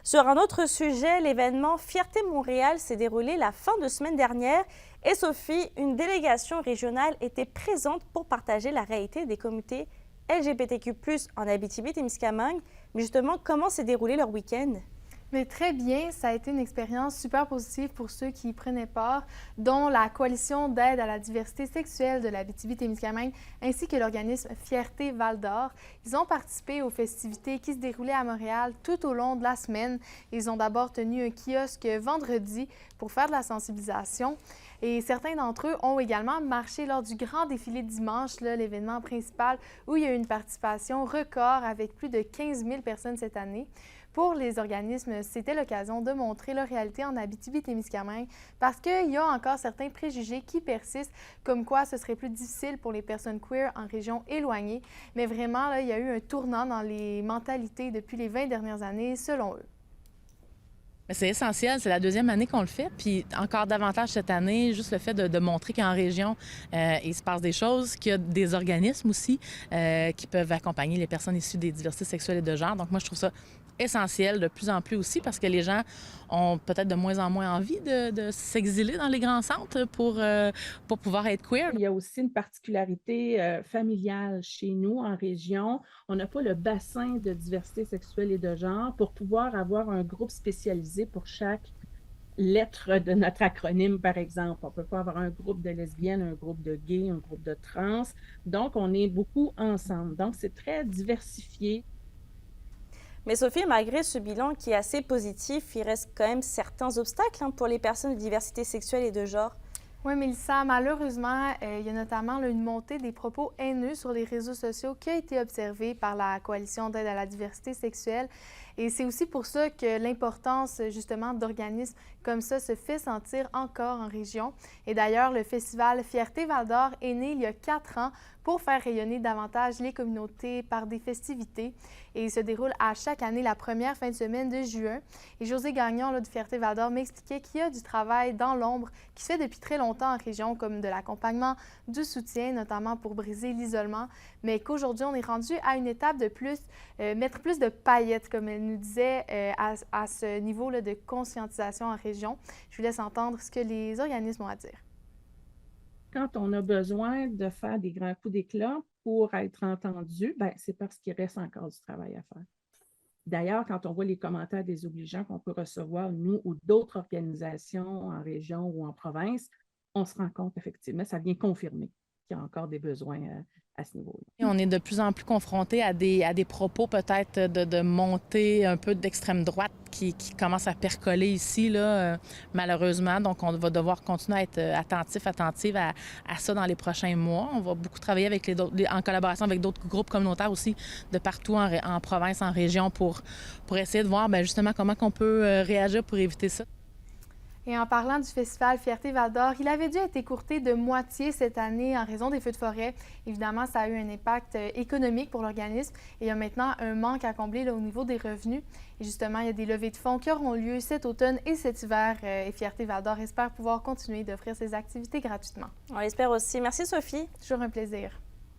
Sur un autre sujet, l'événement Fierté Montréal s'est déroulé la fin de semaine dernière. Et Sophie, une délégation régionale était présente pour partager la réalité des communautés LGBTQ+, en Abitibi-Témiscamingue. Mais justement, comment s'est déroulé leur week-end? Mais très bien, ça a été une expérience super positive pour ceux qui y prenaient part, dont la Coalition d'aide à la diversité sexuelle de l'Abitibi-Témiscamingue ainsi que l'organisme Fierté Val-d'Or. Ils ont participé aux festivités qui se déroulaient à Montréal tout au long de la semaine. Ils ont d'abord tenu un kiosque vendredi pour faire de la sensibilisation. Et certains d'entre eux ont également marché lors du grand défilé dimanche, l'événement principal, où il y a eu une participation record avec plus de 15 000 personnes cette année. Pour les organismes, c'était l'occasion de montrer leur réalité en Abitibi-Témiscamingue parce qu'il y a encore certains préjugés qui persistent, comme quoi ce serait plus difficile pour les personnes queer en région éloignée. Mais vraiment, il y a eu un tournant dans les mentalités depuis les 20 dernières années, selon eux. C'est essentiel, c'est la deuxième année qu'on le fait, puis encore davantage cette année, juste le fait de montrer qu'en région, il se passe des choses, qu'il y a des organismes aussi qui peuvent accompagner les personnes issues des diversités sexuelles et de genre. Donc moi, je trouve ça essentiel de plus en plus aussi parce que les gens ont peut-être de moins en moins envie de s'exiler dans les grands centres pour pouvoir être queer. Il y a aussi une particularité familiale chez nous en région. On n'a pas le bassin de diversité sexuelle et de genre pour pouvoir avoir un groupe spécialisé pour chaque lettre de notre acronyme, par exemple. On ne peut pas avoir un groupe de lesbiennes, un groupe de gays, un groupe de trans. Donc, on est beaucoup ensemble. Donc, c'est très diversifié. Mais Sophie, malgré ce bilan qui est assez positif, il reste quand même certains obstacles pour les personnes de diversité sexuelle et de genre. Oui, Mélissa, malheureusement, il y a notamment une montée des propos haineux sur les réseaux sociaux qui a été observée par la Coalition d'aide à la diversité sexuelle. Et c'est aussi pour ça que l'importance, justement, d'organismes comme ça se fait sentir encore en région. Et d'ailleurs, le festival Fierté Val-d'Or est né il y a 4 ans pour faire rayonner davantage les communautés par des festivités. Et il se déroule à chaque année la première fin de semaine de juin. Et José Gagnon de Fierté Val-d'Or m'expliquait qu'il y a du travail dans l'ombre qui se fait depuis très longtemps en région, comme de l'accompagnement, du soutien, notamment pour briser l'isolement, mais qu'aujourd'hui, on est rendu à une étape de plus, mettre plus de paillettes, comme elle nous disait, à ce niveau-là de conscientisation en région. Je vous laisse entendre ce que les organismes ont à dire. Quand on a besoin de faire des grands coups d'éclat pour être entendu, c'est parce qu'il reste encore du travail à faire. D'ailleurs, quand on voit les commentaires désobligeants qu'on peut recevoir, nous ou d'autres organisations en région ou en province, on se rend compte effectivement, ça vient confirmer qu'il y a encore des besoins à ce niveau-là. On est de plus en plus confrontés à des propos peut-être de montée un peu d'extrême droite qui commencent à percoler ici, malheureusement. Donc, on va devoir continuer à être attentive à ça dans les prochains mois. On va beaucoup travailler en collaboration avec d'autres groupes communautaires aussi de partout en province, en région, pour essayer de voir justement comment on peut réagir pour éviter ça. Et en parlant du festival Fierté Val-d'Or, il avait dû être écourté de moitié cette année en raison des feux de forêt. Évidemment, ça a eu un impact économique pour l'organisme et il y a maintenant un manque à combler au niveau des revenus. Et justement, il y a des levées de fonds qui auront lieu cet automne et cet hiver. Et Fierté Val-d'Or espère pouvoir continuer d'offrir ses activités gratuitement. On l'espère aussi. Merci Sophie. Toujours un plaisir.